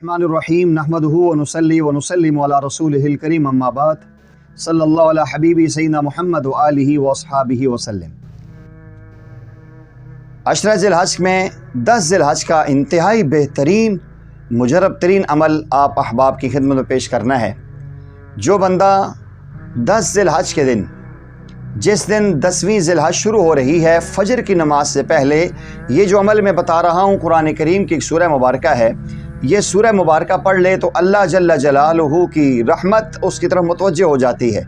रहमानिर्रहीम नहमदुहु व नुसल्ली व नुसल्लिमु अला रसूलिहिल करीम अम्मा बाद सल्लल्लाहु अला हबीबी सय्यिदना मुहम्मद व आलिहि व अस्हाबिहि व सल्लम। अशरा ज़िलहज में 10 ज़िलहज का इंतहाई बेहतरीन मुजरब तरीन अमल आप अहबाब की खिदमत में पेश करना है। जो बंदा 10 ज़िलहज के दिन, जिस दिन 10वीं ज़िलहज शुरू हो रही है, फ़जर की नमाज से पहले ये जो अमल मैं बता रहा हूँ कुरान करीम की एक सूरह मुबारक है, ये सूरह मुबारक पढ़ ले तो अल्लाह जल्ल जलालुहु की रहमत उसकी तरफ मुतवज्जह हो जाती है।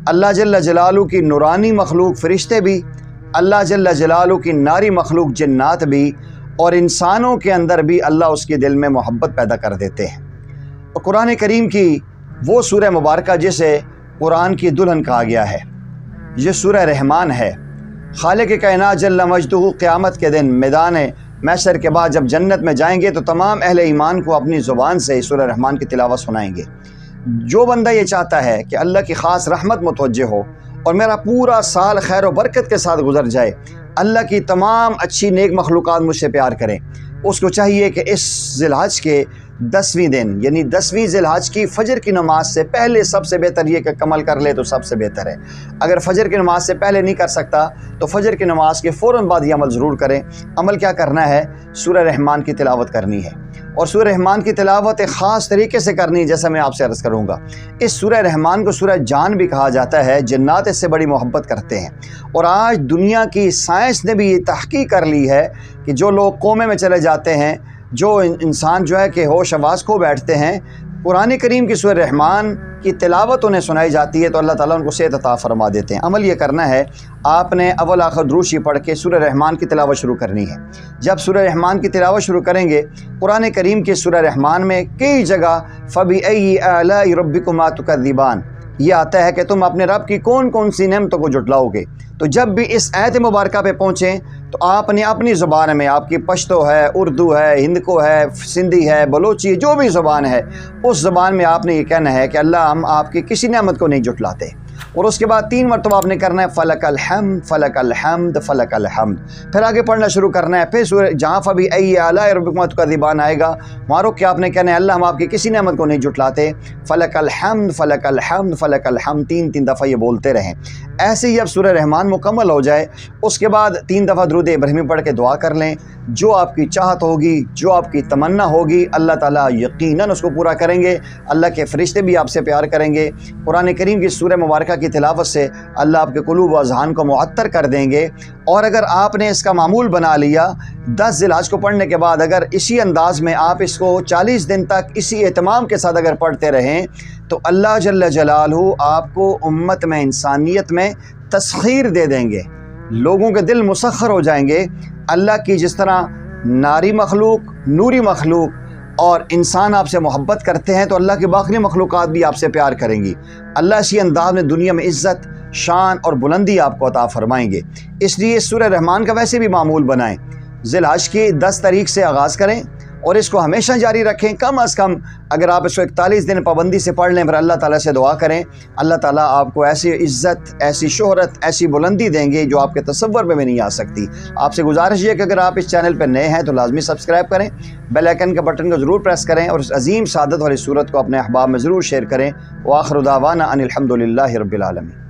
अल्लाह जल्ल जलालुहु की नूरानी मखलूक फ़रिश्ते भी, अल्लाह जल्ल जलालुहु की नारी मखलूक जन्नात भी, और इंसानों के अंदर भी अल्लाह उसके दिल में मोहब्बत पैदा कर देते हैं। और कुरान करीम की वो सूरह मुबारक जिसे कुरान की दुल्हन कहा गया है, ये सूरह रहमान है। खालिक कायनात जल्ल मजदुहु क़यामत के दिन मैदान महशर के बाद जब जन्नत में जाएंगे तो तमाम अहले ईमान को अपनी ज़ुबान से सूरह रहमान की तिलावत सुनाएंगे। जो बंदा ये चाहता है कि अल्लाह की ख़ास रहमत मुतवज्जह हो और मेरा पूरा साल खैर व बरकत के साथ गुजर जाए, अल्लाह की तमाम अच्छी नेक मखलूक़ात मुझसे प्यार करें, उसको चाहिए कि इस ज़िलहज के 10वीं दिन यानी 10वीं ज़िलहज की फ़जर की नमाज से पहले सबसे बेहतर ये कि कमल कर ले तो सबसे बेहतर है। अगर फ़जर की नमाज से पहले नहीं कर सकता तो फ़जर की नमाज के फ़ौरन बाद ये अमल ज़रूर करें। अमल क्या करना है? सूरह रहमान की तिलावत करनी है, और सूरह रहमान की तिलावत एक ख़ास तरीके से करनी है, जैसा मैं आपसे अर्ज़ करूँगा। इस सूरह रहमान को सूरह जान भी कहा जाता है। जन्नात इससे बड़ी मोहब्बत करते हैं, और आज दुनिया की साइंस ने भी ये तहक़ीक़ कर ली है कि जो लोग कोमे में चले जाते हैं, जो इंसान जो है कि होश आवाज़ खो बैठते हैं, कुरान करीम की सूरह रहमान की तिलावत उन्हें सुनाई जाती है तो अल्लाह ताला उनको सेहत अता फरमा देते हैं। अमल ये करना है, आपने अव्वल आखिर दुरूद पढ़ के सूरह रहमान की तिलावत शुरू करनी है। जब सूरह रहमान की तिलावत शुरू करेंगे, कुरान करीम की सूरह रहमान में कई जगह फ़बिअय्यि आलाइ रब्बिकुमा तुकज़्ज़िबान ये आता है कि तुम अपने रब की कौन कौन सी नेमतों को जुटलाओगे। तो जब भी इस आयत मुबारक पे पहुँचें तो आपने अपनी ज़ुबान में, आपकी पश्तो है, उर्दू है, हिंदको है, सिंधी है, बलोची, जो भी ज़ुबान है, उस ज़ुबान में आपने ये कहना है कि अल्लाह हम आपकी किसी नेमत को नहीं जुटलाते। और उसके बाद 3 मरतबा आपने करना है फ़लकल हम्द फ़लकल हम्द फ़लकल हम्द। फिर आगे पढ़ना शुरू करना है। फिर जहाँ फ़बिअय्यि आलाइ रब्बिकुमा तुकज़्ज़िबान आएगा, वहाँ रुक के आपने कहना है अल्लाह हम आपकी किसी नेमत को नहीं जुटलाते। फ़लकल हम्द फ़लकल हम्द फ़लकल हम्द 3 दफ़ा ये बोलते रहें। ऐसे ही जब सूरह रहमान मुकम्मल हो जाए, उसके बाद 3 दफ़ा दुरूद इब्राहिमी पढ़ के दुआ कर लें। जो आपकी चाहत होगी, जो आपकी तमन्ना होगी, अल्लाह ताला यकीनन उसको पूरा करेंगे। अल्लाह के फ़रिश्ते भी आपसे प्यार करेंगे। कुरान करीम की सूरह मुबारक की तिलावत से अल्लाह आपके कुलूब व अज़हान को मुअत्तर कर देंगे। और अगर आपने इसका मामूल बना लिया, 10 ज़िलहज को पढ़ने के बाद अगर इसी अंदाज़ में आप इसको 40 दिन तक इसी एहतमाम के साथ अगर पढ़ते रहें, तो अल्लाह जल्ल जलालहू आपको उम्मत में, इंसानियत में तस्ख़ीर दे देंगे। लोगों के दिल मुसख्खर हो जाएंगे। अल्लाह की जिस तरह नारी मखलूक, नूरी मखलूक और इंसान आपसे मोहब्बत करते हैं, तो अल्लाह की बाकी मखलूक़ात भी आपसे प्यार करेंगी। अल्लाह इसी अंदाज़ में दुनिया में इज़्ज़त, शान और बुलंदी आपको अता फरमाएंगे। इसलिए सूरह रहमान का वैसे भी मामूल बनाएं। ज़िलहज की 10 तारीख से आगाज़ करें और इसको हमेशा जारी रखें। कम अज़ कम अगर आप इसको 41 दिन पाबंदी से पढ़ लें, फिर अल्लाह ताला से दुआ करें, अल्लाह ताला आपको ऐसी इज़्ज़त, ऐसी शोहरत, ऐसी बुलंदी देंगे जो आपके तसव्वुर में भी नहीं आ सकती। आपसे गुजारिश है कि अगर आप इस चैनल पर नए हैं तो लाजमी सब्सक्राइब करें, बेल आइकन के बटन को ज़रूर प्रेस करें, और इस अजीम सादत वाली सूरत को अपने अहबाब में ज़रूर शेयर करें। व आखिर दावाना अनिल हम्दुलिल्लाहि रब्बिल आलमीन।